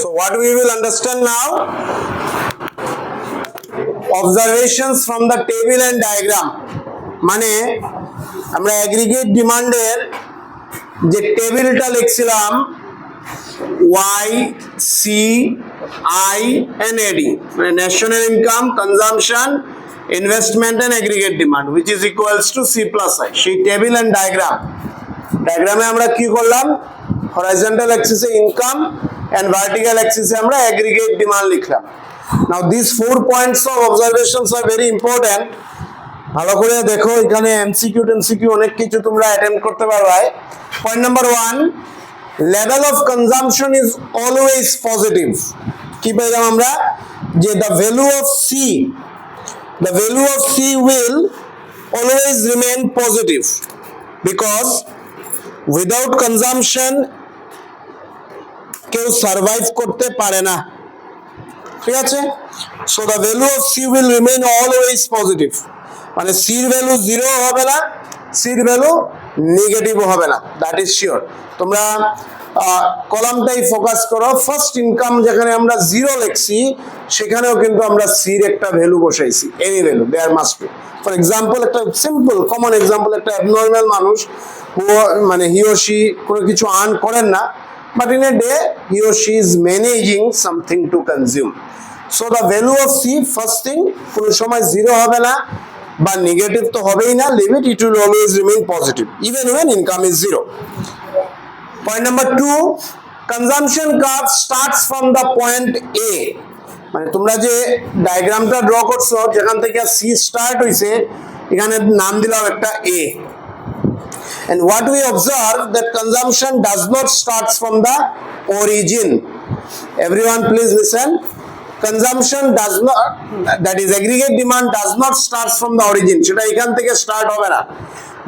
So what we will understand now? Observations from the table and diagram. মানে আমরা aggregate demand এর যে টেবিলটা লিখছিলাম Y, C, I and AD, মানে national income, consumption, investment and aggregate demand, which is equals to C plus I. সেই table and diagram আমরা কি করলাম? Horizontal axis A income and vertical axis এ আমরা aggregate demand লিখলাম. Now these 4 points of observations are very important. ভালো করে দেখো, এখানে এমসিকিউ টেমসিকিউ অনেক কিছু তোমরা অ্যাটেম্প করতে পারবে। Point number 1, level of consumption is always positive. কি পেলাম আমরা? যে the value of C will always remain positive because without consumption কেউ সার্ভাইভ করতে পারে না, ঠিক আছে? So the value of C will remain always positive, মানে C এর ভ্যালু 0 হবে না, C এর ভ্যালু নেগেটিভ হবে না, দ্যাট ইজ শিওর। তোমরা কলামটাই ফোকাস করো। ফার্স্ট ইনকাম যেখানে আমরা 0 লিখছি সেখানেও কিন্তু আমরা C এর একটা ভ্যালু বসাইছি, any value there must be. For example, একটা সিম্পল কমন এক্সাম্পল, একটা অ্যাবনর্মাল মানুষ মানে হি ও শি কোনো কিছু আর্ন করেন না, but in a day he or she is managing something to consume. So the value of C, first thing, কোনো সময় 0 হবে না বা নেগেটিভ তো হবেই না, limit it will always remain positive even when income is 0. Point number 2, consumption curve starts from the point A. মানে তোমরা যে ডায়াগ্রামটা ড্র করছো যেখান থেকে C স্টার্ট হইছে, এখানে নাম দিলাম একটা A. And what we observe, that consumption does not start from the origin. Everyone please listen. Consumption does not, that is aggregate demand, does not start from the origin. সেটা এখান থেকে start হবে না,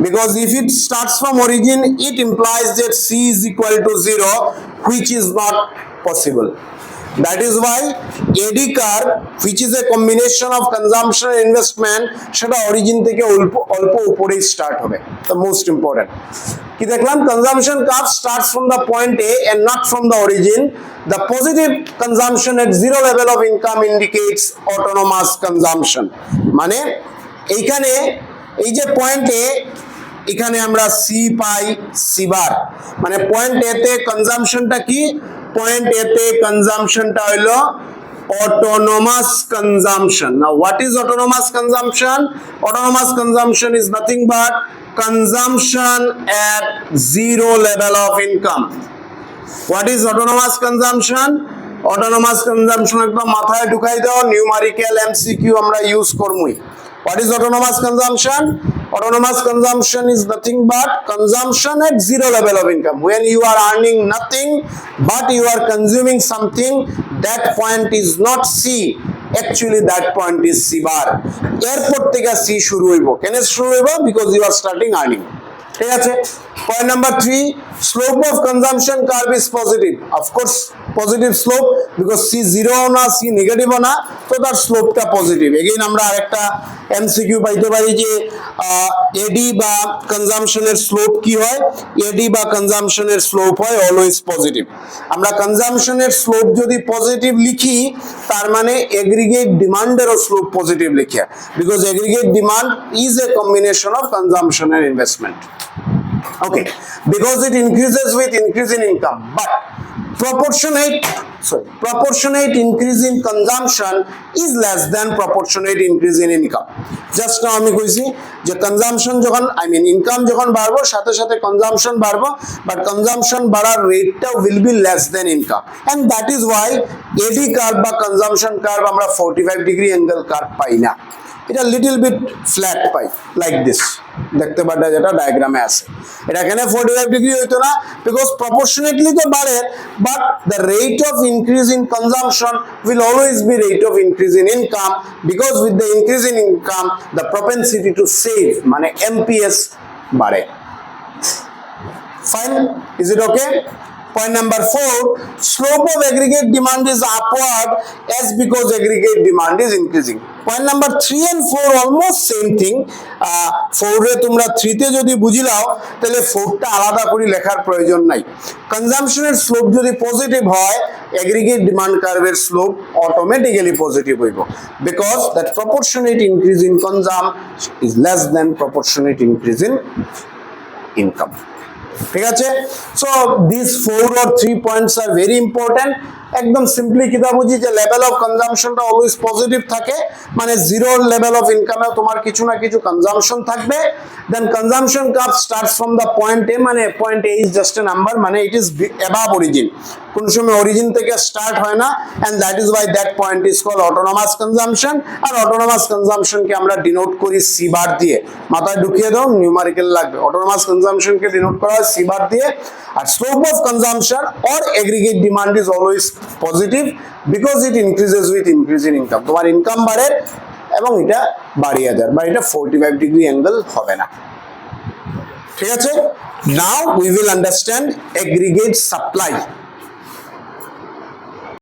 because if it starts from origin it implies that C is equal to 0, which is not possible. That is why AD curve, which is a combination of consumption and investment, সেটা origin থেকে অল্প উপরেই start হবে। The most important কি দেখলাম, consumption curve starts from the point A and not from the origin. The positive consumption at 0 level of income indicates autonomous consumption. মানে এইখানে এই যে পয়েন্ট A, এখানে আমরা C পাই, C বার, মানে পয়েন্ট A তে কনজাম্পশনটা কি? পয়েন্ট A তে কনজাম্পশনটা হলো autonomous consumption. Now what is autonomous consumption? Autonomous consumption is nothing but consumption at 0 level of income. What is autonomous consumption? Autonomous consumption একদম মাথায় ঢুকাই দাও, নিউমারিক্যাল এমসিকিউ আমরা ইউজ করবই। What is autonomous consumption? Autonomous consumption is nothing but consumption at 0 level of income. When you are earning nothing but you are consuming something, that point is not C. Actually that point is C bar. এরপর থেকে C শুরু হইব। কেন শুরু হইব? Because you are starting earning. ঠিক আছে? Point number 3, slope of consumption curve is positive. Of course positive slope, because C 0 না, C নেগেটিভ না, তো তার স্লোপটা পজিটিভ। এগেইন আমরা আরেকটা এমসিকিউ পাইতে পারি যে এডি বা কনজাম্পশনের স্লোপ কি হয়? এডি বা কনজাম্পশনের স্লোপ হয় অলওয়েজ পজিটিভ। আমরা কনজাম্পশনের স্লোপ যদি পজিটিভ লিখি, তার মানে এগ্রিগেট ডিমান্ডেরও স্লোপ পজিটিভ লিখি, because aggregate demand is a combination of consumption and investment. Okay, because it increases with increase in income, but proportionate increase in consumption is less than proportionate increase in income. Just now আমি কইছি যে consumption যখন income যখন বাড়বে সাথে সাথে consumption বাড়বে, but consumption বাড়ার রেটটা will be less than income, and that is why AD curve বা consumption curve আমরা 45 degree angle curve পাই না, এটা লিটল বিট ফ্ল্যাট পাই, লাইক দিস। দেখতে পাটা যেটা ডায়াগ্রামে আছে, এটা এখানে 45 ডিগ্রি হইতো না, বিকজ প্রপোর্শনেটলি তো বাড়ে, but the rate of increase in consumption will always be rate of increase in income, because with the increase in income the propensity to save মানে এমপিএস বাড়ে। Fine, is it okay? Point number 4, slope of aggregate demand is upward as because aggregate demand is increasing. Point number 3 and 4 almost same thing. 4 রে তোমরা 3 তে যদি বুঝি নাও তাহলে 4 টা আলাদা করে লেখার প্রয়োজন নাই। কনজাম্পশনের স্লোপ যদি পজিটিভ হয় aggregate demand curve এর স্লোপ অটোমেটিক্যালি পজিটিভ হইব because that proportionate increase in consumption is less than proportionate increase in income. ঠিক আছে, so this 4 or 3 points are very important. একদম সিম্পলি কিতা বুঝি যে লেভেল অফ কনজাম্পশনটা অলওয়েজ পজিটিভ থাকে, মানে জিরো লেভেল অফ ইনকামে তোমার কিছু না কিছু কনজাম্পশন থাকবে। Then consumption curve starts from the point A, মানে point A is just a number, মানে ইট ইজ অ্যাবাভ অরিজিন, কোন সময় অরিজিন থেকে স্টার্ট হয় না, and that is why that point is called autonomous consumption. আর autonomous কনজাম্পশনকে আমরা ডিনোট করি সি বার দিয়ে, মাথায় ঢুকিয়ে দাও, নিউমারিক্যাল লাগবে। অটোনমাস কনজাম্পশনকে ডিনোট করা হয় সি বার দিয়ে। আর slope of consumption or aggregate demand is always positive because it increases with increase in income. তোমার ইনকাম বাড়ে এবং এটা বাড়িয়ে দেয়, বা এটা 45 ডিগ্রি অ্যাঙ্গেল হবে না। ঠিক আছে, now we will understand aggregate supply.